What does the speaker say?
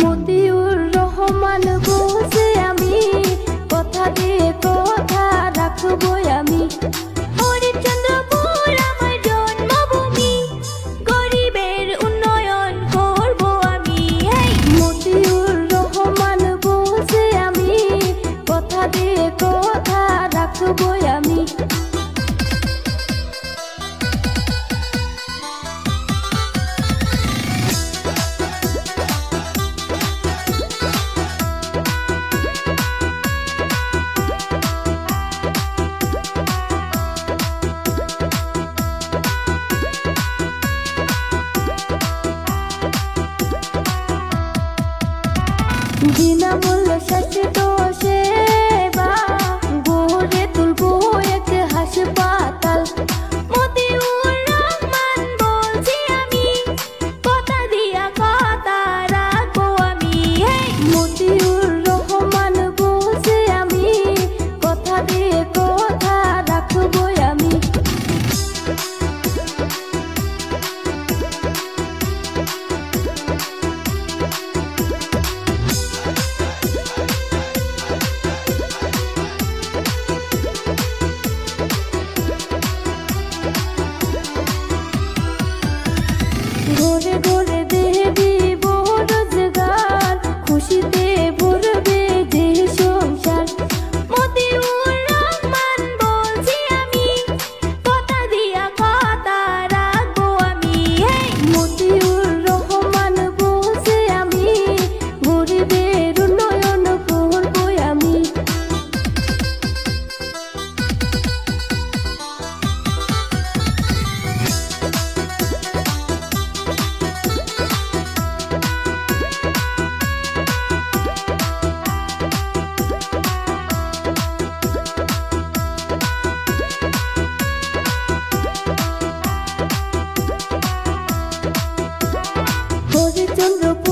মতিউর রহমান বলছে আমি কথা দিয়ে কথা রাখবই আমি। হরিশ্চন্দ্রপুর আমার জন্মভূমি, গরিবের উন্নয়ন করব আমি। মতিউর রহমান বলছে আমি কথা দিয়ে কথা রাখবই আমি। বিনামূল্য স্বাস্থ্য সেবা গড়ে তুলবো এক হাসপাতাল। মতিউর রহমান বলছি আমি কথা দিয়া কথা রাখবো আমি। মতিউর রহমান বলছি আমি কথা দিয়ে কথা রাখবই আমি। ঘরে ঘরে দেব রোজগার, খুশিতে ভরবে যে সংসার। মতিউর রহমান বলছি আমি কথা দিয়া কথা রাখবো আমি। মতিউর রহমান বলছি আমি গরিবের উন্নয়ন করবই আমি। হরিশ্চন্দ্রপুর